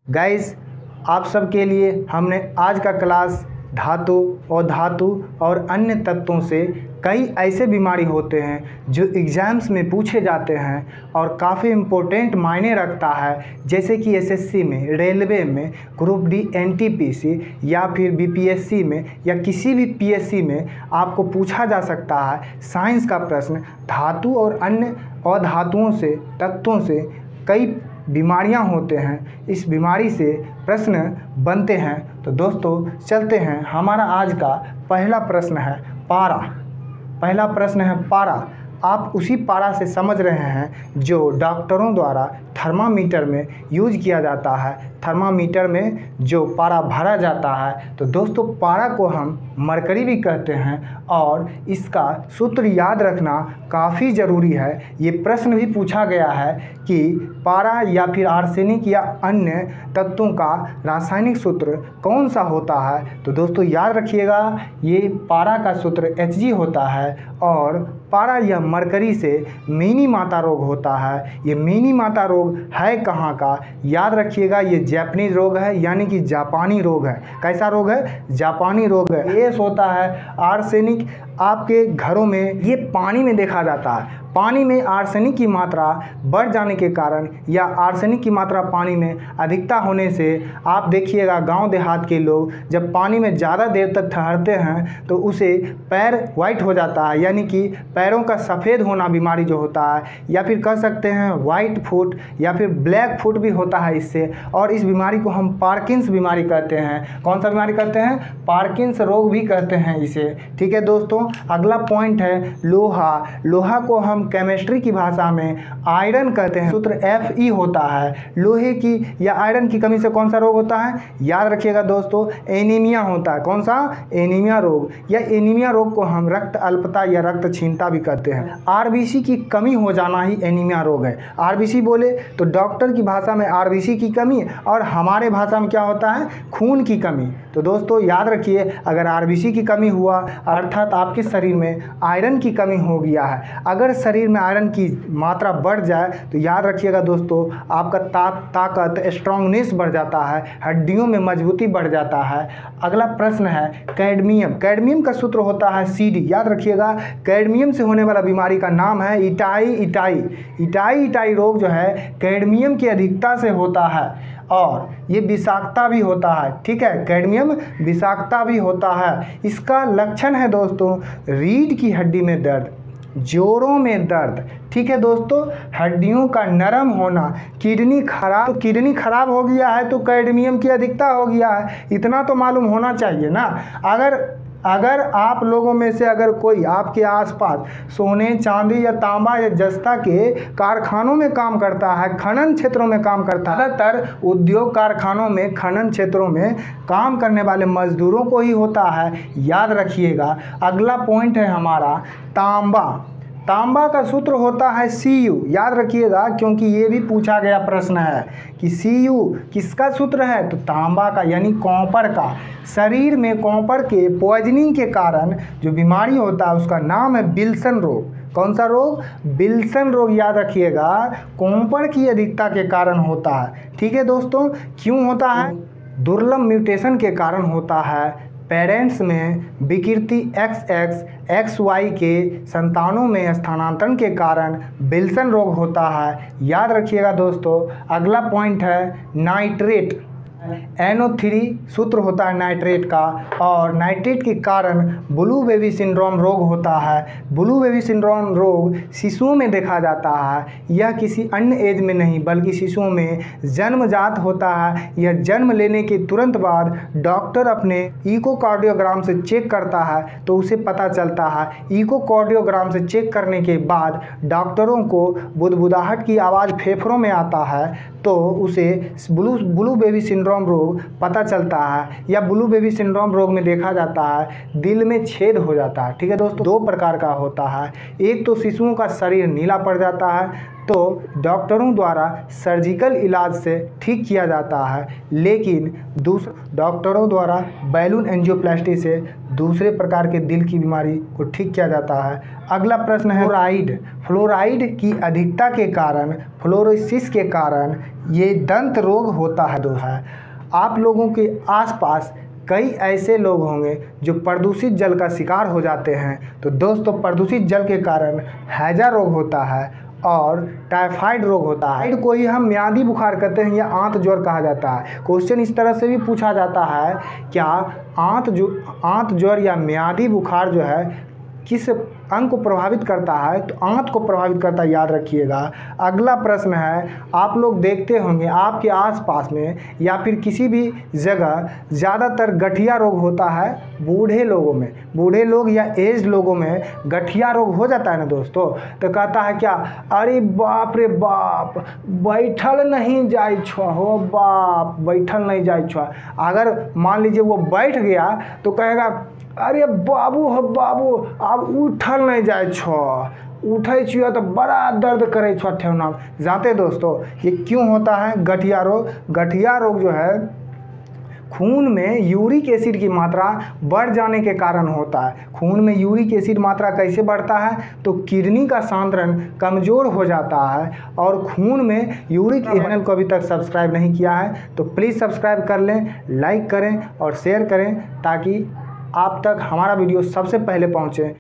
Guys, आप सबके लिए हमने आज का क्लास धातु और अन्य तत्वों से कई ऐसे बीमारी होते हैं जो एग्ज़ाम्स में पूछे जाते हैं और काफ़ी इम्पोर्टेंट मायने रखता है, जैसे कि एसएससी में, रेलवे में, ग्रुप डी एनटीपीसी या फिर बीपीएससी में या किसी भी पीएससी में आपको पूछा जा सकता है साइंस का प्रश्न। धातु और अन्य अधातुओं से, तत्वों से कई बीमारियां होते हैं, इस बीमारी से प्रश्न बनते हैं। तो दोस्तों चलते हैं, हमारा आज का पहला प्रश्न है पारा। पहला प्रश्न है पारा। आप उसी पारा से समझ रहे हैं जो डॉक्टरों द्वारा थर्मामीटर में यूज किया जाता है, थर्मामीटर में जो पारा भरा जाता है। तो दोस्तों पारा को हम मरकरी भी कहते हैं और इसका सूत्र याद रखना काफ़ी ज़रूरी है। ये प्रश्न भी पूछा गया है कि पारा या फिर आर्सेनिक या अन्य तत्वों का रासायनिक सूत्र कौन सा होता है। तो दोस्तों याद रखिएगा, ये पारा का सूत्र Hg होता है और पारा या मरकरी से मिनी माता रोग होता है। ये मिनी माता रोग है कहाँ का, याद रखिएगा, ये जापानीज रोग है, यानी कि जापानी रोग है। कैसा रोग है? जापानी रोग है। केस होता है आर्सेनिक आपके घरों में, ये पानी में देखा जाता है। पानी में आर्सेनिक की मात्रा बढ़ जाने के कारण या आर्सेनिक की मात्रा पानी में अधिकता होने से आप देखिएगा गांव देहात के लोग जब पानी में ज़्यादा देर तक ठहरते हैं तो उसे पैर वाइट हो जाता है, यानी कि पैरों का सफ़ेद होना बीमारी जो होता है, या फिर कह सकते हैं वाइट फुट या फिर ब्लैक फुट भी होता है इससे। और इस बीमारी को हम पार्किंस बीमारी कहते हैं। कौन सा बीमारी कहते हैं? पार्किंस रोग भी कहते हैं इसे। ठीक है दोस्तों, अगला पॉइंट है लोहा। लोहा को हम केमिस्ट्री की भाषा में आयरन कहते हैं, सूत्र Fe होता है। लोहे की या आयरन की कमी से कौन सा रोग होता है? याद रखिएगा दोस्तों, एनीमिया होता है। कौन सा? एनीमिया रोग। या एनीमिया रोग को हम रक्त अल्पता या रक्त क्षीणता भी कहते हैं। आरबीसी की कमी हो जाना ही एनीमिया रोग है। आरबीसी बोले तो डॉक्टर की भाषा में आरबीसी की कमी और हमारे भाषा में क्या होता है? खून की कमी। तो दोस्तों याद रखिए, अगर आरबीसी की कमी हुआ अर्थात आपके शरीर में आयरन की कमी हो गया है। अगर शरीर में आयरन की मात्रा बढ़ जाए तो याद रखिएगा दोस्तों, आपका ताकत स्ट्रांगनेस बढ़ जाता है, हड्डियों में मजबूती बढ़ जाता है। अगला प्रश्न है कैडमियम। कैडमियम का सूत्र होता है Cd। याद रखिएगा, कैडमियम से होने वाला बीमारी का नाम है इटाई रोग जो है कैडमियम की अधिकता से होता है और ये विषाक्तता भी होता है। ठीक है, कैडमियम विषाक्तता भी होता है। इसका लक्षण है दोस्तों रीढ़ की हड्डी में दर्द, जोड़ों में दर्द। ठीक है दोस्तों, हड्डियों का नरम होना, किडनी खराब हो गया है तो कैडमियम की अधिकता हो गया है, इतना तो मालूम होना चाहिए ना। अगर आप लोगों में से अगर कोई आपके आसपास सोने, चांदी या तांबा या जस्ता के कारखानों में काम करता है, खनन क्षेत्रों में काम करता है, ज़्यादातर उद्योग कारखानों में, खनन क्षेत्रों में काम करने वाले मजदूरों को ही होता है, याद रखिएगा। अगला पॉइंट है हमारा तांबा। तांबा का सूत्र होता है Cu। याद रखिएगा, क्योंकि ये भी पूछा गया प्रश्न है कि Cu किसका सूत्र है? तो तांबा का, यानी कॉपर का। शरीर में कॉपर के पॉइजनिंग के कारण जो बीमारी होता है उसका नाम है विल्सन रोग। कौन सा रोग? विल्सन रोग। याद रखिएगा, कॉपर की अधिकता के कारण होता है। ठीक है दोस्तों, क्यों होता है? दुर्लभ म्यूटेशन के कारण होता है। पेरेंट्स में विकृति XX XY के संतानों में स्थानांतरण के कारण विल्सन रोग होता है। याद रखिएगा दोस्तों। अगला पॉइंट है नाइट्रेट। NO3 सूत्र होता है नाइट्रेट का और नाइट्रेट के कारण ब्लू बेबी सिंड्रोम रोग होता है। ब्लू बेबी सिंड्रोम रोग शिशुओं में देखा जाता है। यह किसी अन्य एज में नहीं बल्कि शिशुओं में जन्मजात होता है। यह जन्म लेने के तुरंत बाद डॉक्टर अपने इकोकार्डियोग्राम से चेक करता है तो उसे पता चलता है। इकोकार्डियोग्राम से चेक करने के बाद डॉक्टरों को बुदबुदाहट की आवाज़ फेफड़ों में आता है तो उसे ब्लू बेबी सिंड्रोम रोग पता चलता है। या ब्लू बेबी सिंड्रोम रोग में देखा जाता है दिल में छेद हो जाता है। ठीक है दोस्तों, दो प्रकार का होता है। एक तो शिशुओं का शरीर नीला पड़ जाता है तो डॉक्टरों द्वारा सर्जिकल इलाज से ठीक किया जाता है, लेकिन डॉक्टरों द्वारा बैलून एंजियोप्लास्टी से दूसरे प्रकार के दिल की बीमारी को ठीक किया जाता है। अगला प्रश्न है फ्लोराइड की अधिकता के कारण, फ्लोरोसिस के कारण ये दंत रोग होता है। आप लोगों के आसपास कई ऐसे लोग होंगे जो प्रदूषित जल का शिकार हो जाते हैं। तो दोस्तों, प्रदूषित जल के कारण हैजा रोग होता है और टाइफाइड रोग होता है। को ही हम म्यादी बुखार कहते हैं या आंत ज्वर कहा जाता है। क्वेश्चन इस तरह से भी पूछा जाता है, क्या आंत ज्वर या म्यादी बुखार जो है किस अंग को प्रभावित करता है? तो आंत को प्रभावित करता है, याद रखिएगा। अगला प्रश्न है, आप लोग देखते होंगे आपके आसपास में या फिर किसी भी जगह ज़्यादातर गठिया रोग होता है बूढ़े लोगों में। बूढ़े लोग या एज लोगों में गठिया रोग हो जाता है ना दोस्तों। तो कहता है क्या, अरे बाप रे बाप, बैठल नहीं जाए छो हो बाप, बैठल नहीं जाए छो। अगर मान लीजिए वो बैठ गया तो कहेगा, अरे बाबू हो बाबू, अब उठल नहीं जाए छो, उठे छियो तो बड़ा दर्द करे छो ठेहुना। जानते दोस्तों ये क्यों होता है गठिया रोग? गठिया रोग जो है खून में यूरिक एसिड की मात्रा बढ़ जाने के कारण होता है। खून में यूरिक एसिड मात्रा कैसे बढ़ता है? तो किडनी का सांद्रण कमज़ोर हो जाता है और खून में यूरिक। चैनल को अभी तक सब्सक्राइब नहीं किया है तो प्लीज़ सब्सक्राइब कर लें, लाइक करें और शेयर करें ताकि आप तक हमारा वीडियो सबसे पहले पहुँचे।